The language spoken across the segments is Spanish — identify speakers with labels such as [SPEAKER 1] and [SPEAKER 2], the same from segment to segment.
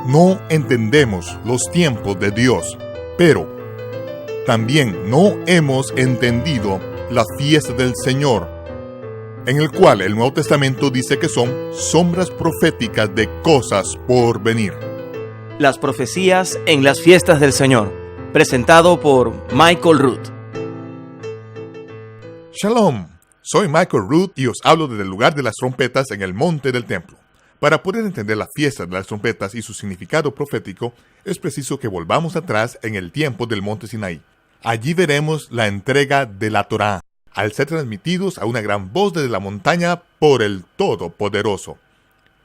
[SPEAKER 1] no entendemos los tiempos de Dios, pero también no hemos entendido la fiesta del Señor, en el cual el Nuevo Testamento dice que son sombras proféticas de cosas por venir.
[SPEAKER 2] Las profecías en las fiestas del Señor, presentado por Michael Root.
[SPEAKER 1] Shalom, soy Michael Root y os hablo desde el lugar de las trompetas en el monte del templo. Para poder entender la fiesta de las trompetas y su significado profético, es preciso que volvamos atrás en el tiempo del monte Sinaí. Allí veremos la entrega de la Torá, al ser transmitidos a una gran voz desde la montaña por el Todopoderoso.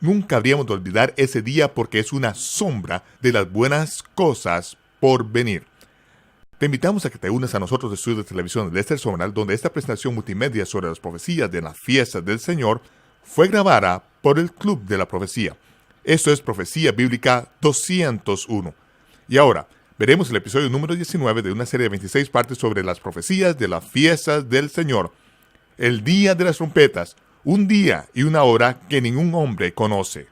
[SPEAKER 1] Nunca habríamos de olvidar ese día porque es una sombra de las buenas cosas por venir. Te invitamos a que te unas a nosotros de Estudios de Televisión de Lester Sumrall, donde esta presentación multimedia sobre las profecías de la fiesta del Señor fue grabada por el Club de la Profecía. Esto es Profecía Bíblica 201. Y ahora, veremos el episodio número 19 de una serie de 26 partes sobre las profecías de la fiesta del Señor. El día de las trompetas, un día y una hora que ningún hombre conoce.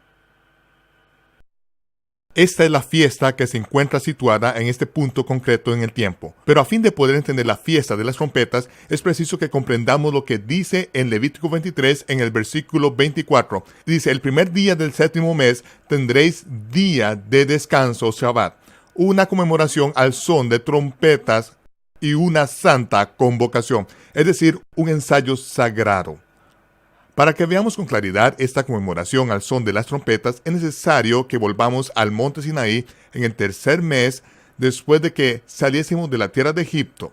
[SPEAKER 1] Esta es la fiesta que se encuentra situada en este punto concreto en el tiempo. Pero a fin de poder entender la fiesta de las trompetas, es preciso que comprendamos lo que dice en Levítico 23 en el versículo 24. Dice, el primer día del séptimo mes tendréis día de descanso, Shabbat, una conmemoración al son de trompetas y una santa convocación, es decir, un ensayo sagrado. Para que veamos con claridad esta conmemoración al son de las trompetas, es necesario que volvamos al monte Sinaí en el tercer mes después de que saliésemos de la tierra de Egipto.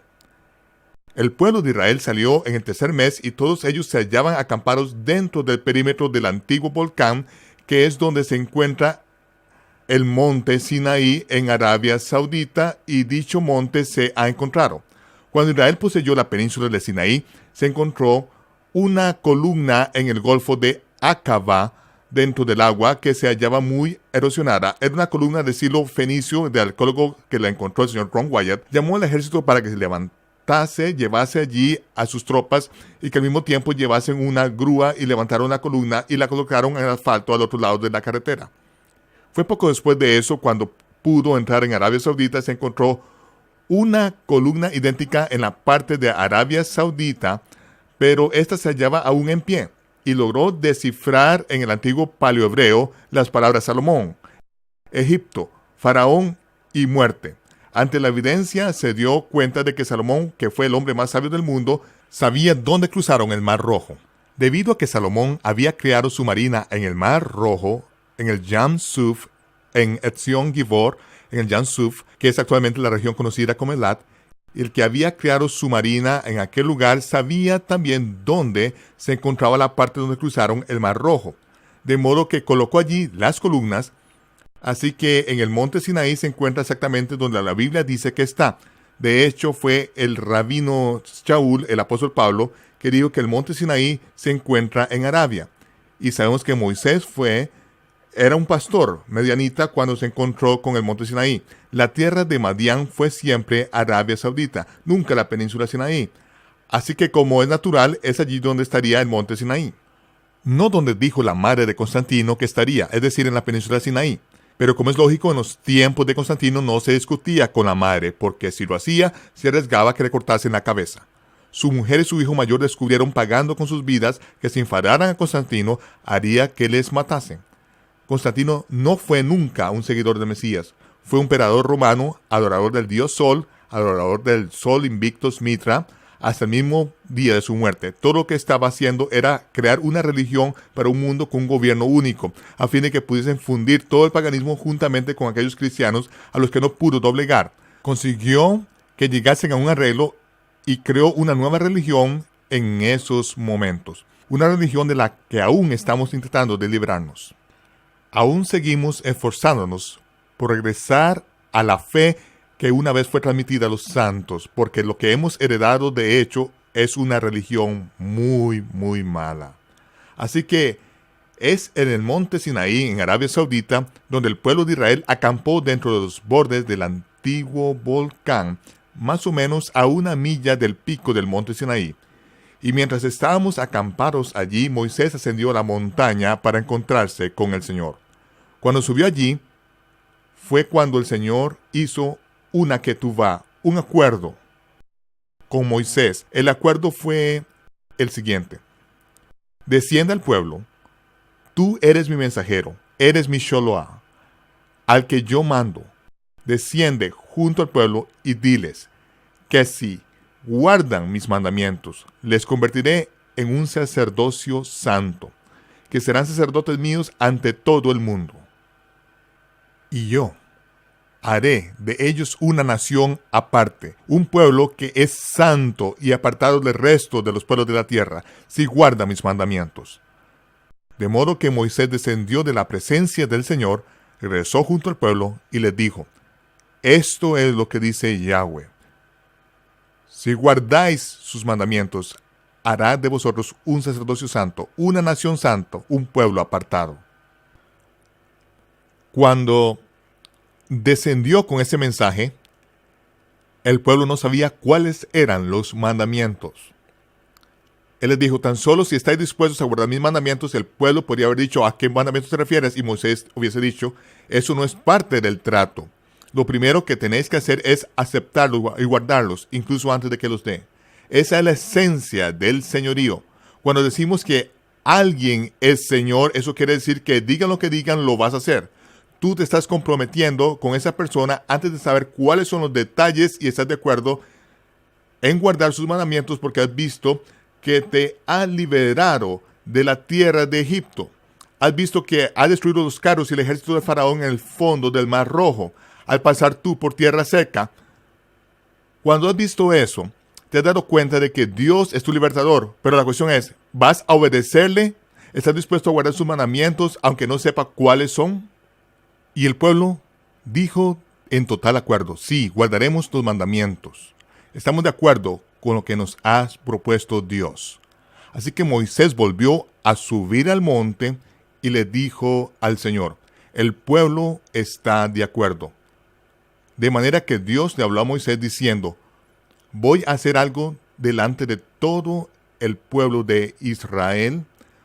[SPEAKER 1] El pueblo de Israel salió en el tercer mes y todos ellos se hallaban acampados dentro del perímetro del antiguo volcán, que es donde se encuentra el monte Sinaí en Arabia Saudita, y dicho monte se ha encontrado. Cuando Israel poseyó la península de Sinaí, se encontró una columna en el Golfo de Aqaba dentro del agua que se hallaba muy erosionada. Era una columna de estilo fenicio de arqueólogo que la encontró el señor Ron Wyatt. Llamó al ejército para que se levantase, llevase allí a sus tropas y que al mismo tiempo llevasen una grúa y levantaron la columna y la colocaron en el asfalto al otro lado de la carretera. Fue poco después de eso cuando pudo entrar en Arabia Saudita. Se encontró una columna idéntica en la parte de Arabia Saudita, pero esta se hallaba aún en pie, y logró descifrar en el antiguo paleohebreo las palabras Salomón, Egipto, Faraón y muerte. Ante la evidencia se dio cuenta de que Salomón, que fue el hombre más sabio del mundo, sabía dónde cruzaron el Mar Rojo. Debido a que Salomón había creado su marina en el Mar Rojo, en el Yam Suf, en Etzion Gibor, en el Yam Suf, que es actualmente la región conocida como Elat, el que había creado su marina en aquel lugar sabía también dónde se encontraba la parte donde cruzaron el Mar Rojo, de modo que colocó allí las columnas. Así que en el monte Sinaí se encuentra exactamente donde la Biblia dice que está. De hecho, fue el rabino Shaul, el apóstol Pablo, que dijo que el monte Sinaí se encuentra en Arabia. Y sabemos que Moisés era un pastor medianita cuando se encontró con el monte Sinaí. La tierra de Madián fue siempre Arabia Saudita, nunca la península Sinaí. Así que como es natural, es allí donde estaría el monte Sinaí. No donde dijo la madre de Constantino que estaría, es decir, en la península Sinaí. Pero como es lógico, en los tiempos de Constantino no se discutía con la madre, porque si lo hacía, se arriesgaba a que le cortasen la cabeza. Su mujer y su hijo mayor descubrieron pagando con sus vidas que si enfadaran a Constantino, haría que les matasen. Constantino no fue nunca un seguidor del Mesías. Fue un emperador romano, adorador del dios Sol, adorador del Sol Invictus Mitra, hasta el mismo día de su muerte. Todo lo que estaba haciendo era crear una religión para un mundo con un gobierno único, a fin de que pudiesen fundir todo el paganismo juntamente con aquellos cristianos a los que no pudo doblegar. Consiguió que llegasen a un arreglo y creó una nueva religión en esos momentos. Una religión de la que aún estamos intentando de librarnos. Aún seguimos esforzándonos por regresar a la fe que una vez fue transmitida a los santos, porque lo que hemos heredado de hecho es una religión muy, muy mala. Así que es en el monte Sinaí, en Arabia Saudita, donde el pueblo de Israel acampó dentro de los bordes del antiguo volcán, más o menos a 1 milla del pico del monte Sinaí. Y mientras estábamos acampados allí, Moisés ascendió a la montaña para encontrarse con el Señor. Cuando subió allí, fue cuando el Señor hizo una ketubá, un acuerdo con Moisés. El acuerdo fue el siguiente: desciende al pueblo, tú eres mi mensajero, eres mi Sholoah, al que yo mando. Desciende junto al pueblo y diles que si guardan mis mandamientos, les convertiré en un sacerdocio santo, que serán sacerdotes míos ante todo el mundo. Y yo haré de ellos una nación aparte, un pueblo que es santo y apartado del resto de los pueblos de la tierra, si guarda mis mandamientos. De modo que Moisés descendió de la presencia del Señor, regresó junto al pueblo y les dijo: esto es lo que dice Yahweh: si guardáis sus mandamientos, hará de vosotros un sacerdocio santo, una nación santa, un pueblo apartado. Cuando descendió con ese mensaje, el pueblo no sabía cuáles eran los mandamientos. Él les dijo: tan solo si estáis dispuestos a guardar mis mandamientos. El pueblo podría haber dicho: ¿a qué mandamientos te refieres? Y Moisés hubiese dicho: eso no es parte del trato. Lo primero que tenéis que hacer es aceptarlos y guardarlos, incluso antes de que los dé. Esa es la esencia del señorío. Cuando decimos que alguien es Señor, eso quiere decir que digan lo que digan, lo vas a hacer. Tú te estás comprometiendo con esa persona antes de saber cuáles son los detalles y estás de acuerdo en guardar sus mandamientos, porque has visto que te ha liberado de la tierra de Egipto. Has visto que ha destruido los carros y el ejército de Faraón en el fondo del Mar Rojo, al pasar tú por tierra seca. Cuando has visto eso, te has dado cuenta de que Dios es tu libertador. Pero la cuestión es: ¿vas a obedecerle? ¿Estás dispuesto a guardar sus mandamientos aunque no sepa cuáles son? Y el pueblo dijo en total acuerdo: sí, guardaremos tus mandamientos. Estamos de acuerdo con lo que nos has propuesto Dios. Así que Moisés volvió a subir al monte y le dijo al Señor: el pueblo está de acuerdo. De manera que Dios le habló a Moisés diciendo: voy a hacer algo delante de todo el pueblo de Israel.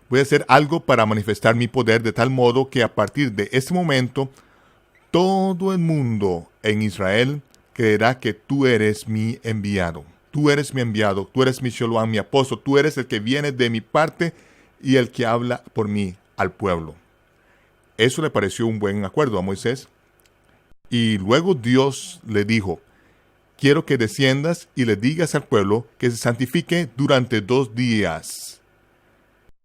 [SPEAKER 1] Voy a hacer algo para manifestar mi poder, de tal modo que a partir de este momento todo el mundo en Israel creerá que tú eres mi enviado. Tú eres mi enviado, tú eres mi Sholoah, mi apóstol, tú eres el que viene de mi parte y el que habla por mí al pueblo. Eso le pareció un buen acuerdo a Moisés. Y luego Dios le dijo: quiero que desciendas y le digas al pueblo que se santifique durante 2 días.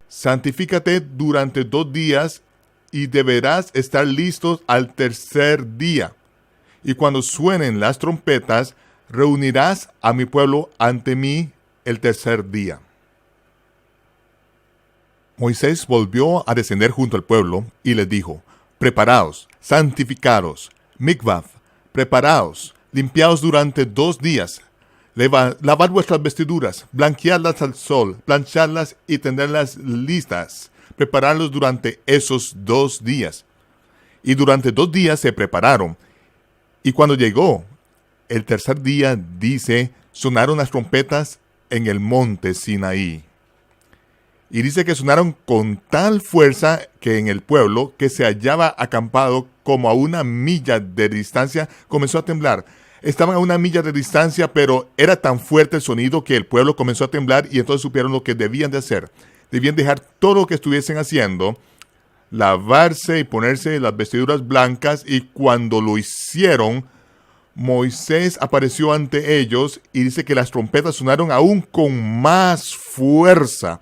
[SPEAKER 1] Santifícate durante 2 días y deberás estar listos al tercer día. Y cuando suenen las trompetas, reunirás a mi pueblo ante mí el tercer día. Moisés volvió a descender junto al pueblo y les dijo: preparaos, santificaros, mikvav, preparaos, limpiaos durante 2 días, lavad vuestras vestiduras, blanqueadlas al sol, plancharlas y tenerlas listas, prepararlos durante esos 2 días. Y durante 2 días se prepararon. Y cuando llegó el tercer día, dice, sonaron las trompetas en el monte Sinaí. Y dice que sonaron con tal fuerza que en el pueblo, que se hallaba acampado como a 1 milla de distancia, comenzó a temblar. Estaban a 1 milla de distancia, pero era tan fuerte el sonido que el pueblo comenzó a temblar, y entonces supieron lo que debían de hacer. Debían dejar todo lo que estuviesen haciendo, lavarse y ponerse las vestiduras blancas, y cuando lo hicieron, Moisés apareció ante ellos y dice que las trompetas sonaron aún con más fuerza.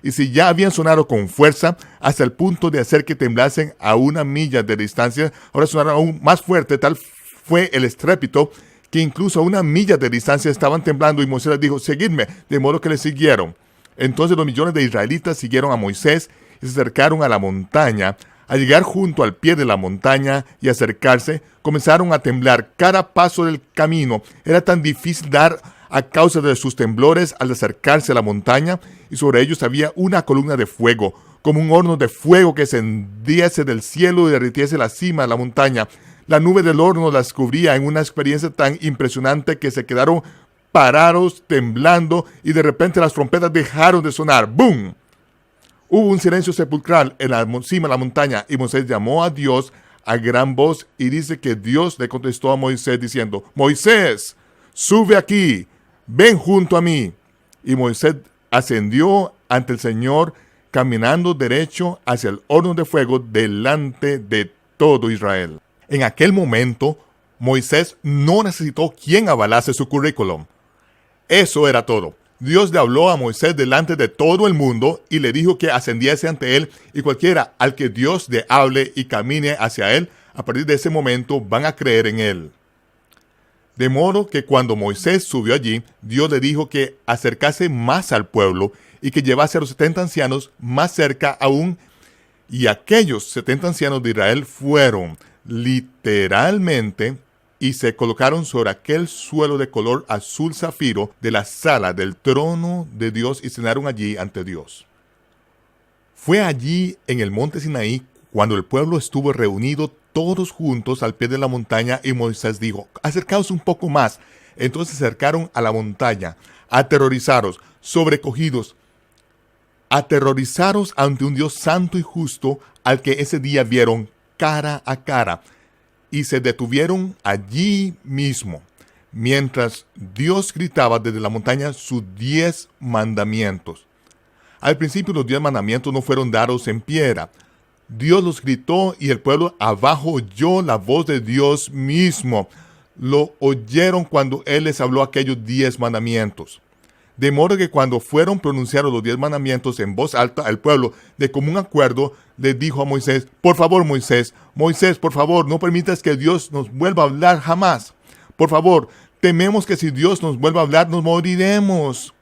[SPEAKER 1] Y si ya habían sonado con fuerza hasta el punto de hacer que temblasen a 1 milla de distancia, ahora sonaron aún más fuerte. Tal fue el estrépito que incluso a 1 milla de distancia estaban temblando, y Moisés les dijo: seguidme, de modo que le siguieron. Entonces los millones de israelitas siguieron a Moisés y se acercaron a la montaña. Al llegar junto al pie de la montaña y acercarse, comenzaron a temblar. Cada paso del camino era tan difícil dar a causa de sus temblores al acercarse a la montaña, y sobre ellos había una columna de fuego, como un horno de fuego que ascendiese del cielo y derritiese la cima de la montaña. La nube del horno las cubría en una experiencia tan impresionante que se quedaron parados, temblando, y de repente las trompetas dejaron de sonar. ¡Bum! Hubo un silencio sepulcral en la cima de la montaña, y Moisés llamó a Dios a gran voz y dice que Dios le contestó a Moisés diciendo: Moisés, sube aquí, ven junto a mí. Y Moisés ascendió ante el Señor caminando derecho hacia el horno de fuego delante de todo Israel. En aquel momento, Moisés no necesitó quien avalase su currículum. Eso era todo. Dios le habló a Moisés delante de todo el mundo y le dijo que ascendiese ante él, y cualquiera al que Dios le hable y camine hacia él, a partir de ese momento van a creer en él. De modo que cuando Moisés subió allí, Dios le dijo que acercase más al pueblo y que llevase a los 70 ancianos más cerca aún. Y aquellos 70 ancianos de Israel fueron literalmente y se colocaron sobre aquel suelo de color azul zafiro de la sala del trono de Dios y cenaron allí ante Dios. Fue allí en el monte Sinaí cuando el pueblo estuvo reunido todos juntos al pie de la montaña, y Moisés dijo: acercaos un poco más. Entonces se acercaron a la montaña, aterrorizados, sobrecogidos, aterrorizados ante un Dios santo y justo al que ese día vieron cara a cara, y se detuvieron allí mismo, mientras Dios gritaba desde la montaña sus 10 mandamientos. Al principio los 10 mandamientos no fueron dados en piedra. Dios los gritó y el pueblo abajo oyó la voz de Dios mismo. Lo oyeron cuando Él les habló aquellos 10 mandamientos. De modo que cuando fueron pronunciados los 10 mandamientos en voz alta, el pueblo, de común acuerdo, le dijo a Moisés: por favor, Moisés, por favor, no permitas que Dios nos vuelva a hablar jamás. Por favor, tememos que si Dios nos vuelve a hablar, nos moriremos.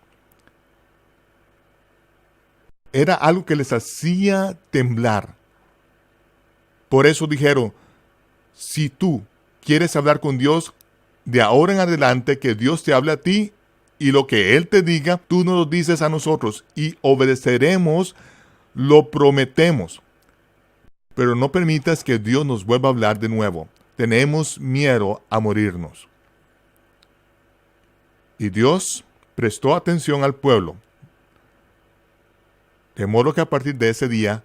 [SPEAKER 1] Era algo que les hacía temblar. Por eso dijeron: si tú quieres hablar con Dios, de ahora en adelante que Dios te hable a ti, y lo que Él te diga, tú nos lo dices a nosotros, y obedeceremos, lo prometemos. Pero no permitas que Dios nos vuelva a hablar de nuevo. Tenemos miedo a morirnos. Y Dios prestó atención al pueblo. De modo que a partir de ese día,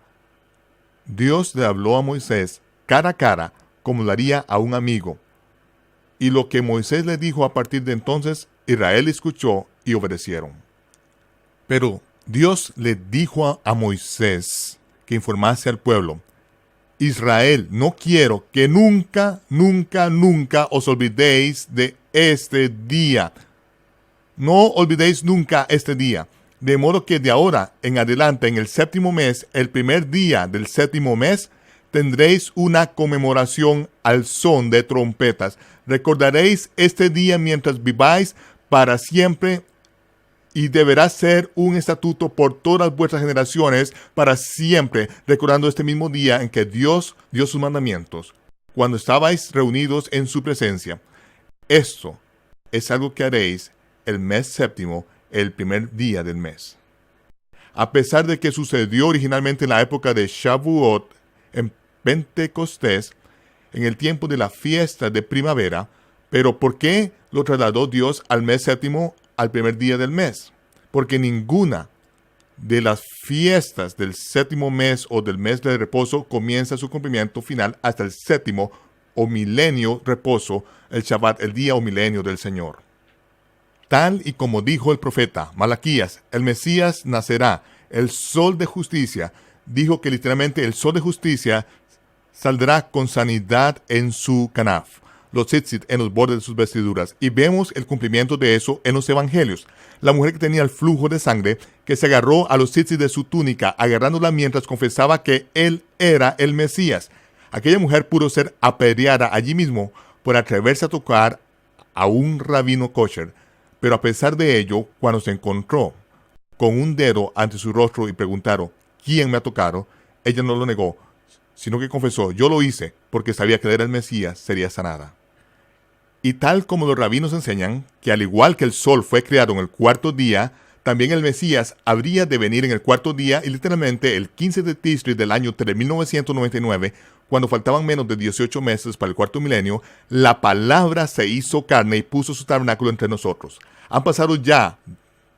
[SPEAKER 1] Dios le habló a Moisés cara a cara, como lo haría a un amigo. Y lo que Moisés le dijo a partir de entonces, Israel escuchó y obedecieron. Pero Dios le dijo a Moisés que informase al pueblo: Israel, no quiero que nunca os olvidéis de este día. No olvidéis nunca este día. De modo que de ahora en adelante, en el 7º mes, el primer día del 7º mes, tendréis una conmemoración al son de trompetas. Recordaréis este día mientras viváis para siempre, y deberá ser un estatuto por todas vuestras generaciones para siempre, recordando este mismo día en que Dios dio sus mandamientos, cuando estabais reunidos en su presencia. Esto es algo que haréis el mes 7º, el primer día del mes. A pesar de que sucedió originalmente en la época de Shavuot, en Pentecostés, en el tiempo de la fiesta de primavera, pero ¿por qué lo trasladó Dios al mes 7º, al primer día del mes? Porque ninguna de las fiestas del 7º mes o del mes de reposo comienza su cumplimiento final hasta el 7º o milenio reposo, el Shabbat, el día o milenio del Señor. Tal y como dijo el profeta Malaquías, el Mesías nacerá, el sol de justicia. Dijo que literalmente el sol de justicia saldrá con sanidad en su canaf, los tzitzit en los bordes de sus vestiduras. Y vemos el cumplimiento de eso en los evangelios. La mujer que tenía el flujo de sangre, que se agarró a los tzitzit de su túnica, agarrándola mientras confesaba que él era el Mesías. Aquella mujer pudo ser apedreada allí mismo por atreverse a tocar a un rabino kosher. Pero a pesar de ello, cuando se encontró con un dedo ante su rostro y preguntaron: ¿quién me ha tocado?, ella no lo negó, sino que confesó: yo lo hice porque sabía que era el Mesías, sería sanada. Y tal como los rabinos enseñan, que al igual que el sol fue creado en el 4º día, también el Mesías habría de venir en el 4º día, y literalmente el 15 de Tisri del año 3999, cuando faltaban menos de 18 meses para el 4º milenio, la palabra se hizo carne y puso su tabernáculo entre nosotros. Han pasado ya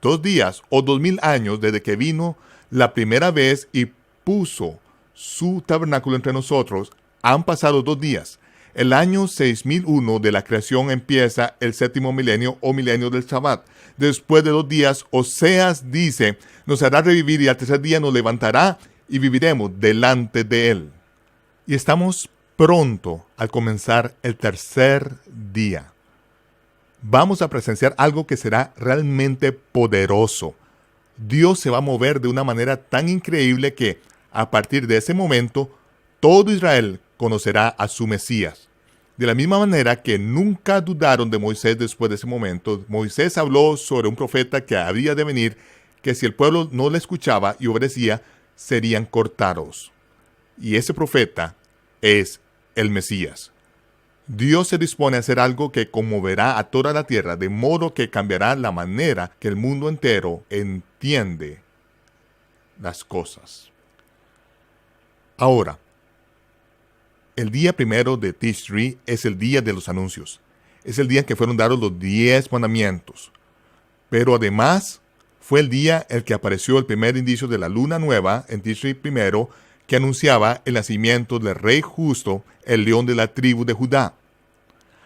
[SPEAKER 1] 2 días o 2000 años desde que vino la primera vez y puso su tabernáculo entre nosotros Han pasado 2 días. El año 6001 de la creación empieza el 7º milenio o milenio del Shabbat. Después de 2 días, Oseas dice, nos hará revivir y al tercer día nos levantará y viviremos delante de él. Y estamos pronto al comenzar el tercer día. Vamos a presenciar algo que será realmente poderoso. Dios se va a mover de una manera tan increíble que, a partir de ese momento, todo Israel conocerá a su Mesías. De la misma manera que nunca dudaron de Moisés después de ese momento, Moisés habló sobre un profeta que había de venir, que si el pueblo no le escuchaba y obedecía, serían cortados. Y ese profeta es el Mesías. Dios se dispone a hacer algo que conmoverá a toda la tierra, de modo que cambiará la manera que el mundo entero entiende las cosas. Ahora, el día primero de Tishri es el día de los anuncios. Es el día en que fueron dados los 10 mandamientos. Pero además, fue el día en que apareció el primer indicio de la luna nueva en Tishri primero, que anunciaba el nacimiento del rey justo, el león de la tribu de Judá.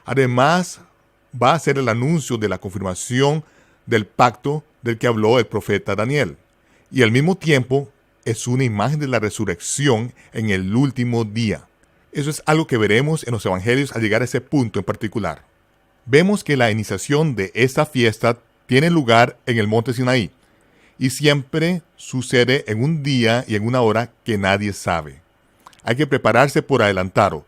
[SPEAKER 1] Además, va a ser el anuncio de la confirmación del pacto del que habló el profeta Daniel. Y al mismo tiempo, es una imagen de la resurrección en el último día. Eso es algo que veremos en los evangelios al llegar a ese punto en particular. Vemos que la iniciación de esta fiesta tiene lugar en el monte Sinaí. Y siempre sucede en un día y en una hora que nadie sabe. Hay que prepararse por adelantado.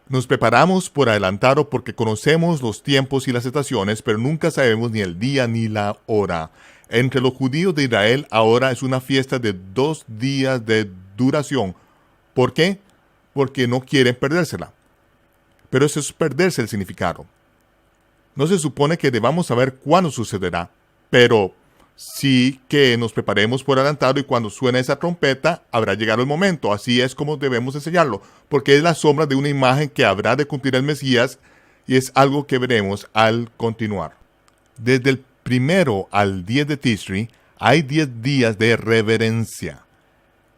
[SPEAKER 1] Nos preparamos por adelantado porque conocemos los tiempos y las estaciones, pero nunca sabemos ni el día ni la hora. Entre los judíos de Israel ahora es una fiesta de 2 días de duración. ¿Por qué? Porque no quieren perdérsela. Pero eso es perderse el significado. No se supone que debamos saber cuándo sucederá, pero sí que nos preparemos por adelantado y cuando suene esa trompeta habrá llegado el momento. Así es como debemos enseñarlo, porque es la sombra de una imagen que habrá de cumplir el Mesías y es algo que veremos al continuar. Desde el 1 al 10 de Tishri hay 10 días de reverencia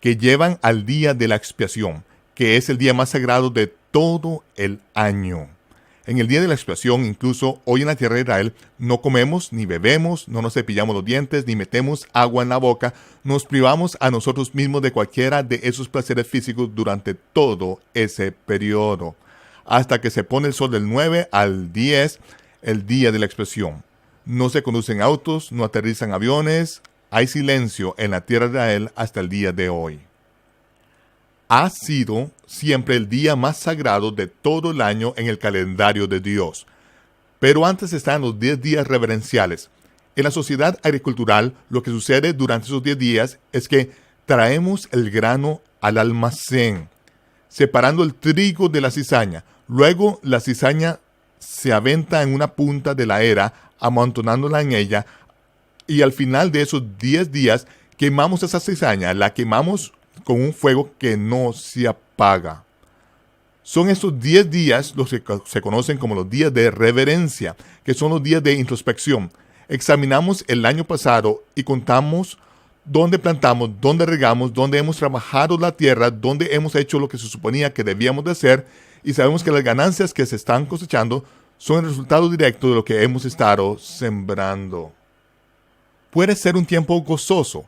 [SPEAKER 1] que llevan al día de la expiación, que es el día más sagrado de todo el año. En el día de la expiación, incluso hoy en la tierra de Israel, no comemos ni bebemos, no nos cepillamos los dientes, ni metemos agua en la boca, nos privamos a nosotros mismos de cualquiera de esos placeres físicos durante todo ese periodo, hasta que se pone el sol del 9 al 10, el día de la expiación. No se conducen autos, no aterrizan aviones, hay silencio en la tierra de Israel hasta el día de hoy. Ha sido siempre el día más sagrado de todo el año en el calendario de Dios. Pero antes están los 10 días reverenciales. En la sociedad agricultural, lo que sucede durante esos 10 días es que traemos el grano al almacén, separando el trigo de la cizaña. Luego la cizaña se aventa en una punta de la era, amontonándola en ella, y al final de esos 10 días quemamos esa cizaña, la quemamos con un fuego que no se apaga. Son estos 10 días los que se conocen como los días de reverencia, que son los días de introspección. Examinamos el año pasado y contamos dónde plantamos, dónde regamos, dónde hemos trabajado la tierra, dónde hemos hecho lo que se suponía que debíamos de hacer, y sabemos que las ganancias que se están cosechando son el resultado directo de lo que hemos estado sembrando. Puede ser un tiempo gozoso,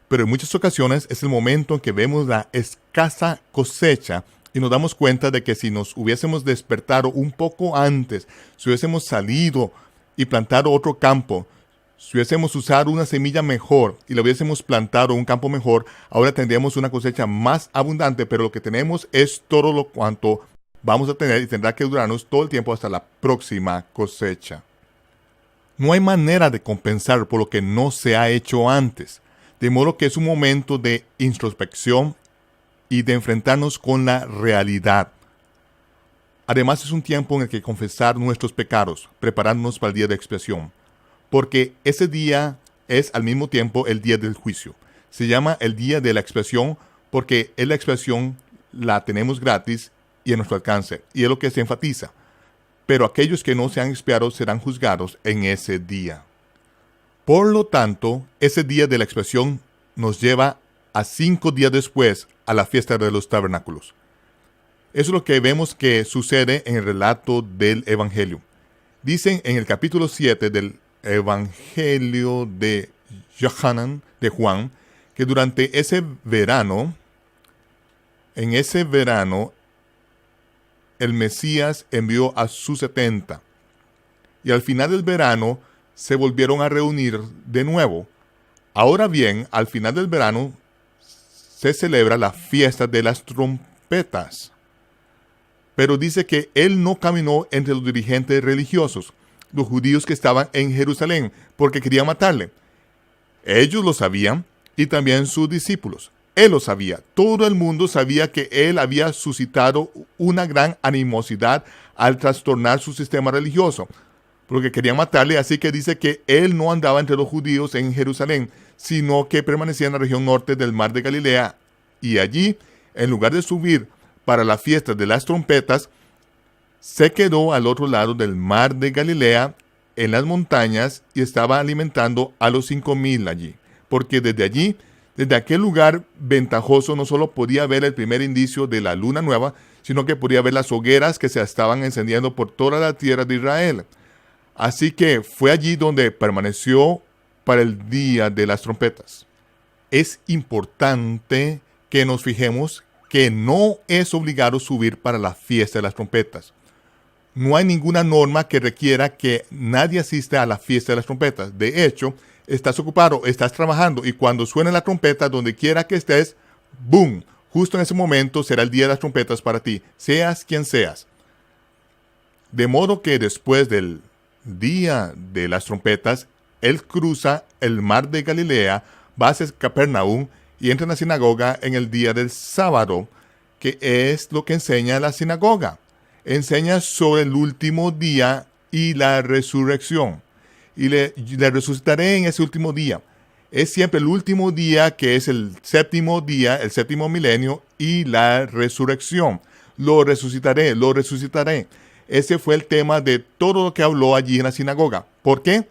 [SPEAKER 1] pero en muchas ocasiones es el momento en que vemos la escasa cosecha y nos damos cuenta de que si nos hubiésemos despertado un poco antes, si hubiésemos salido y plantado otro campo, si hubiésemos usado una semilla mejor y lo hubiésemos plantado en un campo mejor, ahora tendríamos una cosecha más abundante, pero lo que tenemos es todo lo cuanto vamos a tener y tendrá que durarnos todo el tiempo hasta la próxima cosecha. No hay manera de compensar por lo que no se ha hecho antes. De modo que es un momento de introspección y de enfrentarnos con la realidad. Además es un tiempo en el que confesar nuestros pecados, prepararnos para el día de expiación. Porque ese día es al mismo tiempo el día del juicio. Se llama el día de la expiación porque la expiación la tenemos gratis y a nuestro alcance. Y es lo que se enfatiza. Pero aquellos que no se han expiado serán juzgados en ese día. Por lo tanto, ese día de la expiación nos lleva a 5 días después a la fiesta de los tabernáculos. Eso es lo que vemos que sucede en el relato del Evangelio. Dicen en el capítulo 7 del Evangelio de Yohanan, de Juan, que durante ese verano, el Mesías envió a sus 70. Y al final del verano se volvieron a reunir de nuevo. Ahora bien, al final del verano se celebra la fiesta de las trompetas. Pero dice que él no caminó entre los dirigentes religiosos, los judíos que estaban en Jerusalén, porque querían matarle. Ellos lo sabían y también sus discípulos. Él lo sabía. Todo el mundo sabía que él había suscitado una gran animosidad al trastornar su sistema religioso, porque querían matarle. Así que dice que él no andaba entre los judíos en Jerusalén, sino que permanecía en la región norte del mar de Galilea. Y allí, en lugar de subir para la fiesta de las trompetas, se quedó al otro lado del mar de Galilea, en las montañas, y estaba alimentando a los 5,000 allí. Porque desde allí, desde aquel lugar ventajoso, no solo podía ver el primer indicio de la luna nueva, sino que podía ver las hogueras que se estaban encendiendo por toda la tierra de Israel. Así que fue allí donde permaneció para el día de las trompetas. Es importante que nos fijemos que no es obligado subir para la fiesta de las trompetas. No hay ninguna norma que requiera que nadie asista a la fiesta de las trompetas. De hecho, estás ocupado, estás trabajando, y cuando suene la trompeta, donde quiera que estés, ¡boom! Justo en ese momento será el día de las trompetas para ti, seas quien seas. De modo que después del día de las trompetas, él cruza el mar de Galilea, va hacia Capernaum y entra en la sinagoga en el día del sábado, que es lo que enseña la sinagoga. Enseña sobre el último día y la resurrección. Y le resucitaré en ese último día. Es siempre el último día, que es el séptimo día, el séptimo milenio, y la resurrección. Lo resucitaré, lo resucitaré. Ese fue el tema de todo lo que habló allí en la sinagoga. ¿Por qué?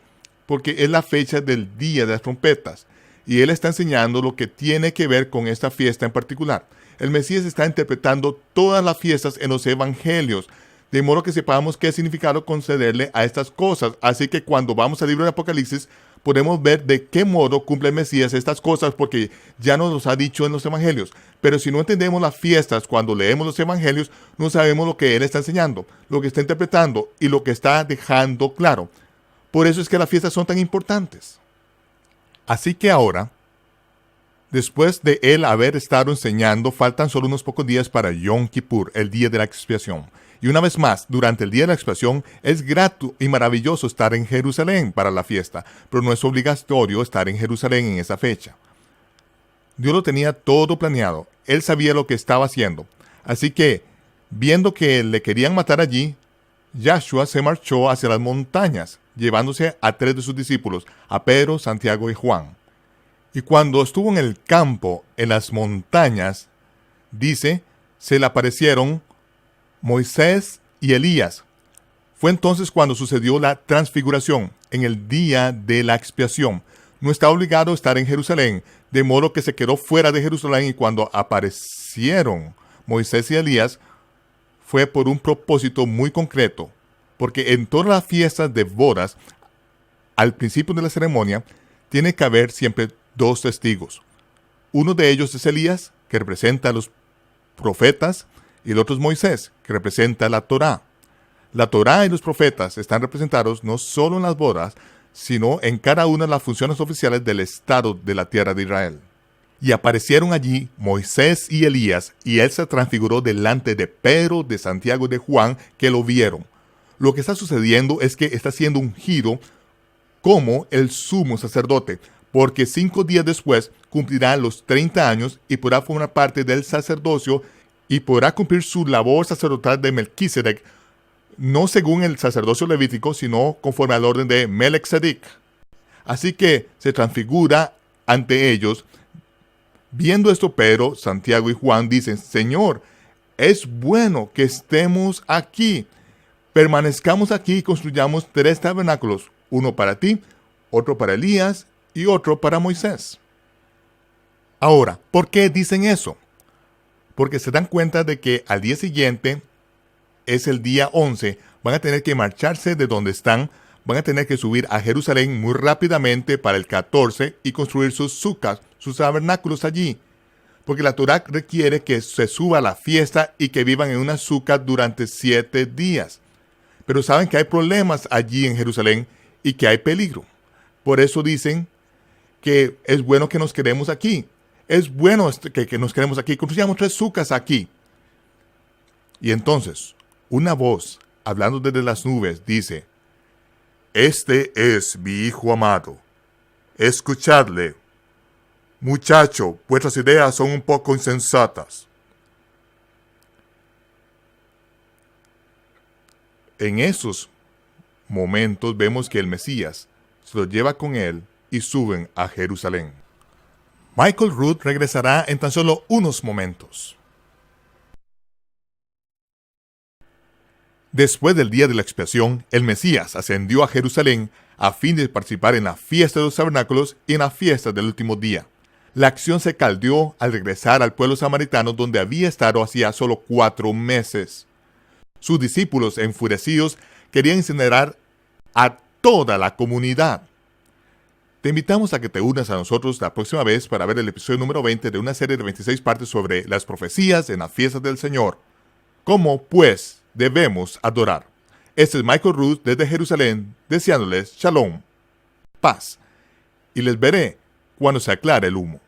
[SPEAKER 1] Porque es la fecha del día de las trompetas. Y él está enseñando lo que tiene que ver con esta fiesta en particular. El Mesías está interpretando todas las fiestas en los evangelios, de modo que sepamos qué significado concederle a estas cosas. Así que cuando vamos al libro de Apocalipsis, podemos ver de qué modo cumple el Mesías estas cosas, porque ya nos los ha dicho en los evangelios. Pero si no entendemos las fiestas cuando leemos los evangelios, no sabemos lo que él está enseñando, lo que está interpretando y lo que está dejando claro. Por eso es que las fiestas son tan importantes. Así que ahora, después de él haber estado enseñando, faltan solo unos pocos días para Yom Kippur, el día de la expiación. Y una vez más, durante el día de la expiación, es grato y maravilloso estar en Jerusalén para la fiesta, pero no es obligatorio estar en Jerusalén en esa fecha. Dios lo tenía todo planeado. Él sabía lo que estaba haciendo. Así que, viendo que le querían matar allí, Yahshua se marchó hacia las montañas, llevándose a 3 de sus discípulos, a Pedro, Santiago y Juan. Y cuando estuvo en el campo, en las montañas, dice, se le aparecieron Moisés y Elías. Fue entonces cuando sucedió la transfiguración, en el día de la expiación. No está obligado a estar en Jerusalén, de modo que se quedó fuera de Jerusalén, y cuando aparecieron Moisés y Elías, fue por un propósito muy concreto, porque en todas las fiestas de bodas, al principio de la ceremonia, tiene que haber siempre 2 testigos. Uno de ellos es Elías, que representa a los profetas, y el otro es Moisés, que representa la Torá. La Torá y los profetas están representados no solo en las bodas, sino en cada una de las funciones oficiales del Estado de la tierra de Israel. Y aparecieron allí Moisés y Elías, y él se transfiguró delante de Pedro, de Santiago y de Juan, que lo vieron. Lo que está sucediendo es que está siendo ungido como el sumo sacerdote, porque 5 días después cumplirá los 30 años y podrá formar parte del sacerdocio y podrá cumplir su labor sacerdotal de Melquisedec, no según el sacerdocio levítico, sino conforme al orden de Melechsedec. Así que se transfigura ante ellos. Viendo esto, Pedro, Santiago y Juan dicen, Señor, es bueno que estemos aquí. Permanezcamos aquí y construyamos 3 tabernáculos, uno para ti, otro para Elías y otro para Moisés. Ahora, ¿por qué dicen eso? porque se dan cuenta de que al día siguiente es el día 11, van a tener que marcharse de donde están, van a tener que subir a Jerusalén muy rápidamente para el 14 y construir sus sucas, sus tabernáculos allí. Porque la Torá requiere que se suba a la fiesta y que vivan en una suca durante 7 días. Pero saben que hay problemas allí en Jerusalén y que hay peligro. Por eso dicen que es bueno que nos quedemos aquí. Es bueno que nos quedemos aquí. Construyamos 3 sucas aquí. Y entonces, una voz, hablando desde las nubes, dice: Este es mi Hijo amado. Escuchadle. Muchacho, vuestras ideas son un poco insensatas. En esos momentos vemos que el Mesías se lo lleva con él y suben a Jerusalén. Michael Rood regresará en tan solo unos momentos. Después del día de la expiación, el Mesías ascendió a Jerusalén a fin de participar en la fiesta de los tabernáculos y en la fiesta del último día. La acción se caldeó al regresar al pueblo samaritano donde había estado hacía solo 4 meses. Sus discípulos, enfurecidos, querían incinerar a toda la comunidad. Te invitamos a que te unas a nosotros la próxima vez para ver el episodio número 20 de una serie de 26 partes sobre las profecías en la fiesta del Señor. ¿Cómo, pues, debemos adorar? Este es Michael Rood desde Jerusalén, deseándoles Shalom, paz, y les veré cuando se aclare el humo.